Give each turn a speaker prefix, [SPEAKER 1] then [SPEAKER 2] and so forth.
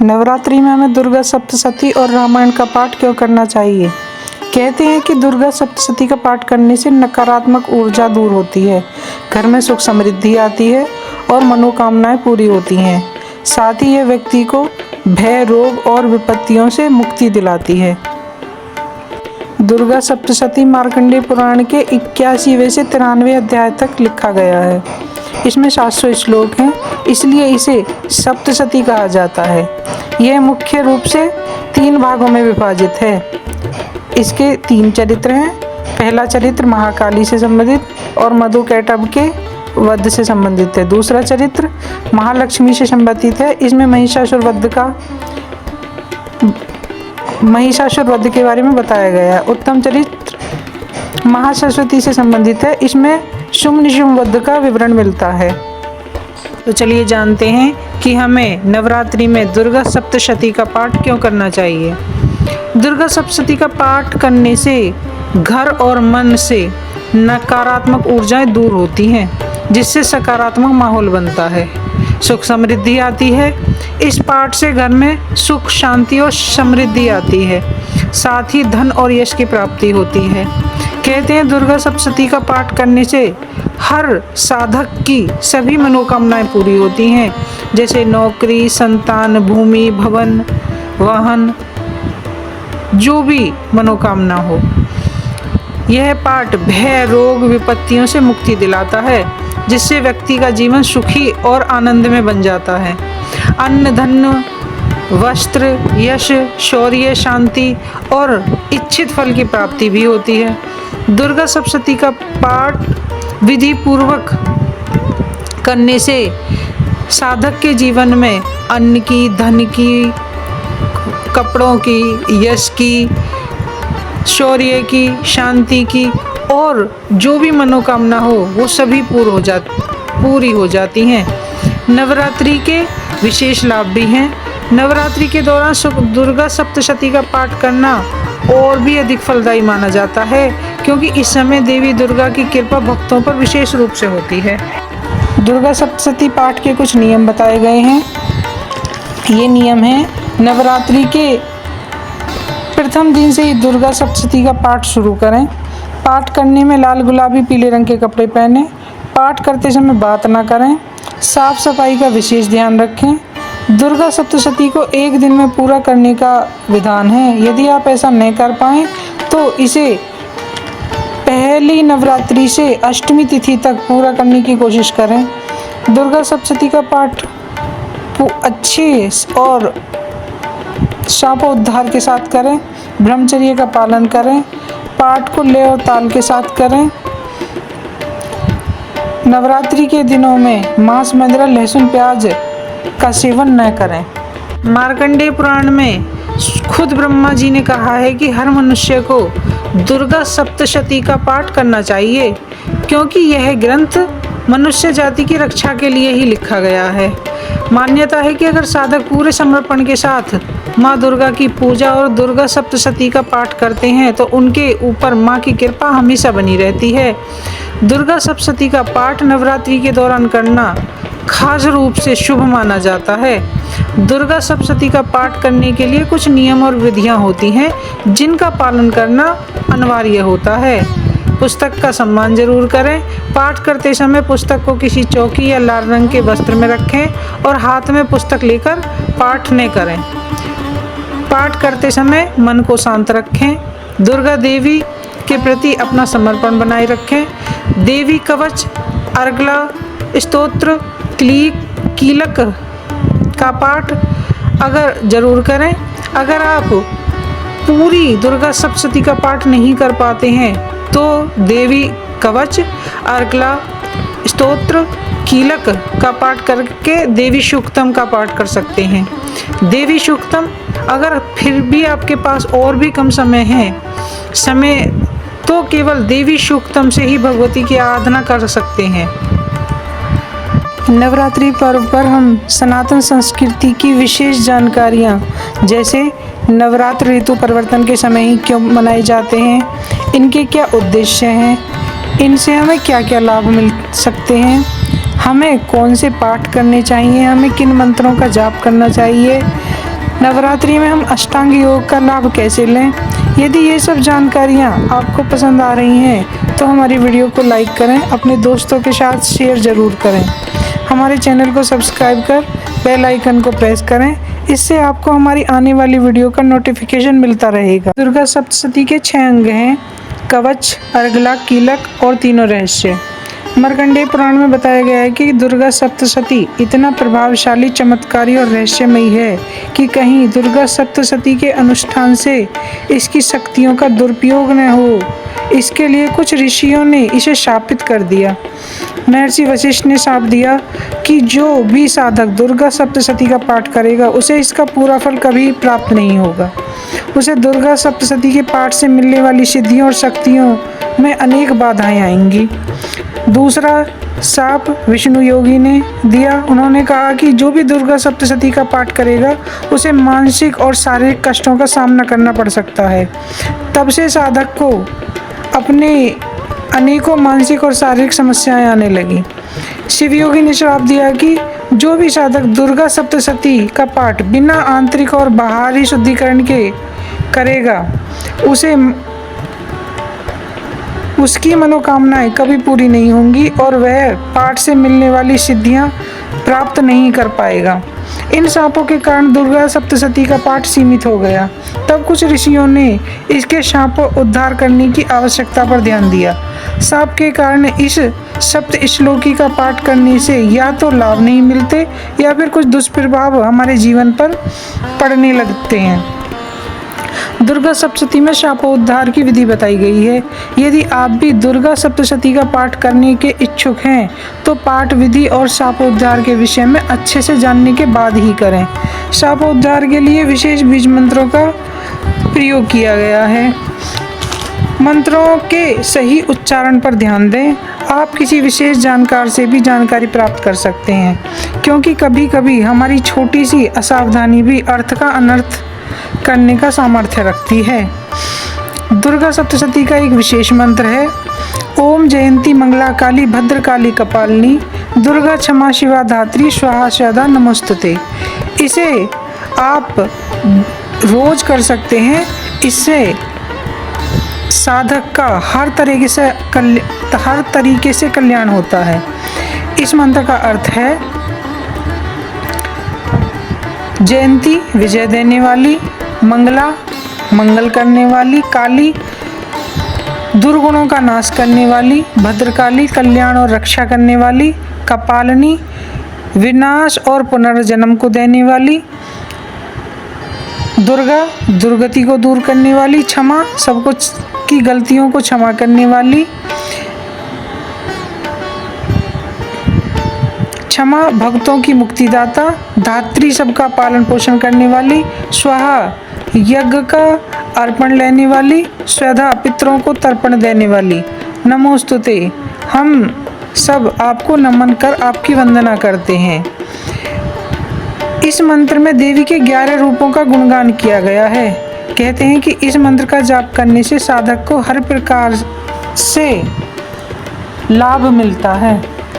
[SPEAKER 1] नवरात्रि में हमें दुर्गा सप्तशती और रामायण का पाठ क्यों करना चाहिए? कहते हैं कि दुर्गा सप्तशती का पाठ करने से नकारात्मक ऊर्जा दूर होती है, घर में सुख समृद्धि आती है और मनोकामनाएं पूरी होती हैं। साथ ही यह व्यक्ति को भय, रोग और विपत्तियों से मुक्ति दिलाती है। दुर्गा सप्तशती मार्कंडेय पुराण के 81वें से 93वें अध्याय तक लिखा गया है। इसमें 700 श्लोक हैं, इसलिए इसे सप्तशती कहा जाता है। यह मुख्य रूप से 3 भागों में विभाजित है। इसके 3 चरित्र हैं। पहला चरित्र महाकाली से संबंधित और मधुकैटभ के वध से संबंधित है। दूसरा चरित्र महालक्ष्मी से संबंधित है। इसमें महिषासुर वध के बारे में बताया गया है। उत्तम चरित्र महासरस्वती से संबंधित है। इसमें शुंभ निशुंभ वध का विवरण मिलता है। तो चलिए जानते हैं कि हमें नवरात्रि में दुर्गा सप्तशती का पाठ क्यों करना चाहिए। दुर्गा सप्तशती का पाठ करने से घर और मन से नकारात्मक ऊर्जाएं दूर होती हैं, जिससे सकारात्मक माहौल बनता है, सुख समृद्धि आती है। इस पाठ से घर में सुख, शांति और समृद्धि आती है। साथ ही धन और यश की प्राप्ति होती है। कहते हैं दुर्गा सप्तशती का पाठ करने से हर साधक की सभी मनोकामनाएं पूरी होती हैं, जैसे नौकरी, संतान, भूमि, भवन, वाहन, जो भी मनोकामना हो। यह पाठ भय, रोग, विपत्तियों से मुक्ति दिलाता है, जिससे व्यक्ति का जीवन सुखी और आनंद में बन जाता है। अन्न, धन, वस्त्र, यश, शौर्य, शांति और इच्छित फल की प्राप्ति भी होती है। दुर्गा सप्तशती का पाठ विधि पूर्वक करने से साधक के जीवन में अन्न की, धन की, कपड़ों की, यश की, शौर्य की, शांति की और जो भी मनोकामना हो वो सभी पूरी हो जाती हैं। नवरात्रि के विशेष लाभ भी हैं। नवरात्रि के दौरान दुर्गा सप्तशती का पाठ करना और भी अधिक फलदायी माना जाता है, क्योंकि इस समय देवी दुर्गा की कृपा भक्तों पर विशेष रूप से होती है। दुर्गा सप्तशती पाठ के कुछ नियम बताए गए हैं। ये नियम हैं: नवरात्रि के प्रथम दिन से ही दुर्गा सप्तशती का पाठ शुरू करें। पाठ करने में लाल, गुलाबी, पीले रंग के कपड़े पहनें। पाठ करते समय बात ना करें। साफ सफाई का विशेष ध्यान रखें। दुर्गा सप्तशती को एक दिन में पूरा करने का विधान है। यदि आप ऐसा नहीं कर पाएँ तो इसे पहली नवरात्रि से अष्टमी तिथि तक पूरा करने की कोशिश करें। दुर्गा सप्तशती का पाठ को अच्छे और शापोद्धार के साथ करें। ब्रह्मचर्य का पालन करें। पाठ को लय और ताल के साथ करें। नवरात्रि के दिनों में मांस, मदिरा, लहसुन, प्याज का सेवन न करें। मार्कंडेय पुराण में खुद ब्रह्मा जी ने कहा है कि हर मनुष्य को दुर्गा सप्तशती का पाठ करना चाहिए, क्योंकि यह ग्रंथ मनुष्य जाति की रक्षा के लिए ही लिखा गया है। मान्यता है कि अगर साधक पूरे समर्पण के साथ माँ दुर्गा की पूजा और दुर्गा सप्तशती का पाठ करते हैं तो उनके ऊपर माँ की कृपा हमेशा बनी रहती है। दुर्गा सप्तशती का पाठ नवरात्रि के दौरान करना खास रूप से शुभ माना जाता है। दुर्गा सप्तशती का पाठ करने के लिए कुछ नियम और विधियां होती हैं, जिनका पालन करना अनिवार्य होता है। पुस्तक का सम्मान जरूर करें। पाठ करते समय पुस्तक को किसी चौकी या लाल रंग के वस्त्र में रखें और हाथ में पुस्तक लेकर पाठ न करें। पाठ करते समय मन को शांत रखें। दुर्गा देवी के प्रति अपना समर्पण बनाए रखें। देवी कवच, अर्गला स्तोत्र, कीलक का पाठ अगर जरूर करें। अगर आप पूरी दुर्गा सप्तशती का पाठ नहीं कर पाते हैं तो देवी कवच, अर्गला स्तोत्र, कीलक का पाठ करके देवी सूक्तम का पाठ कर सकते हैं। देवी सूक्तम अगर फिर भी आपके पास और भी कम समय तो केवल देवी सूक्तम से ही भगवती की आराधना कर सकते हैं। नवरात्रि पर्व पर हम सनातन संस्कृति की विशेष जानकारियाँ, जैसे नवरात्र ऋतु परिवर्तन के समय ही क्यों मनाए जाते हैं, इनके क्या उद्देश्य हैं, इनसे हमें क्या क्या लाभ मिल सकते हैं, हमें कौन से पाठ करने चाहिए, हमें किन मंत्रों का जाप करना चाहिए, नवरात्रि में हम अष्टांग योग का लाभ कैसे लें। यदि ये सब जानकारियाँ आपको पसंद आ रही हैं तो हमारी वीडियो को लाइक करें, अपने दोस्तों के साथ शेयर ज़रूर करें। हमारे चैनल को सब्सक्राइब कर बेल आइकन को प्रेस करें, इससे आपको हमारी आने वाली वीडियो का नोटिफिकेशन मिलता रहेगा। दुर्गा सप्तशती के 6 अंग हैं: कवच, अर्गला, कीलक और तीनों रहस्य। मार्कंडेय पुराण में बताया गया है कि दुर्गा सप्तशती इतना प्रभावशाली, चमत्कारी और रहस्यमयी है कि कहीं दुर्गा सप्तशती के अनुष्ठान से इसकी शक्तियों का दुरुपयोग न हो, इसके लिए कुछ ऋषियों ने इसे शापित कर दिया। महर्षि वशिष्ठ ने शाप दिया कि जो भी साधक दुर्गा सप्तशती का पाठ करेगा उसे इसका पूरा फल कभी प्राप्त नहीं होगा। उसे दुर्गा सप्तशती के पाठ से मिलने वाली सिद्धियों और शक्तियों में अनेक बाधाएं आएंगी। दूसरा शाप विष्णु योगी ने दिया। उन्होंने कहा कि जो भी दुर्गा सप्तशती का पाठ करेगा उसे मानसिक और शारीरिक कष्टों का सामना करना पड़ सकता है। तब से साधक को अपने अनेकों मानसिक और शारीरिक समस्याएं आने लगी। शिव योगी ने श्राप दिया कि जो भी साधक दुर्गा सप्तशती का पाठ बिना आंतरिक और बाहरी शुद्धिकरण के करेगा उसे उसकी मनोकामनाएं कभी पूरी नहीं होंगी और वह पाठ से मिलने वाली सिद्धियां प्राप्त नहीं कर पाएगा। इन शापों के कारण दुर्गा सप्तशती का पाठ सीमित हो गया। तब कुछ ऋषियों ने इसके शापों उद्धार करने की आवश्यकता पर ध्यान दिया। शाप के कारण इस सप्त श्लोकी का पाठ करने से या तो लाभ नहीं मिलते या फिर कुछ दुष्प्रभाव हमारे जीवन पर पड़ने लगते हैं। दुर्गा सप्तशती में शापोद्धार की विधि बताई गई है। यदि आप भी दुर्गा सप्तशती का पाठ करने के इच्छुक हैं तो पाठ विधि और शापोद्धार के विषय में अच्छे से जानने के बाद ही करें। शापोद्धार के लिए विशेष बीज मंत्रों का प्रयोग किया गया है। मंत्रों के सही उच्चारण पर ध्यान दें। आप किसी विशेष जानकार से भी जानकारी प्राप्त कर सकते हैं, क्योंकि कभी कभी हमारी छोटी सी असावधानी भी अर्थ का अनर्थ करने का सामर्थ्य रखती है। दुर्गा सप्तशती का एक विशेष मंत्र है: ओम जयंती मंगला काली भद्रकाली कपालिनी दुर्गा क्षमा शिवा धात्री स्वाहा स्वधा नमोस्तुते। इसे आप रोज कर सकते हैं। इससे साधक का हर तरीके से कल्याण होता है। इस मंत्र का अर्थ है: जयंती विजय देने वाली, मंगला मंगल करने वाली, काली दुर्गुणों का नाश करने वाली, भद्रकाली कल्याण और रक्षा करने वाली, कपालिनी विनाश और पुनर्जन्म को देने वाली, दुर्गा दुर्गति को दूर करने वाली, क्षमा सब कुछ की गलतियों को क्षमा करने वाली, क्षमा भक्तों की मुक्तिदाता, धात्री सबका पालन पोषण करने वाली, स्वाहा यज्ञ का अर्पण लेने वाली, स्वधा पितरों को तर्पण देने वाली, नमोस्तुते हम सब आपको नमन कर आपकी वंदना करते हैं। इस मंत्र में देवी के 11 रूपों का गुणगान किया गया है। कहते हैं कि इस मंत्र का जाप करने से साधक को हर प्रकार से लाभ मिलता है।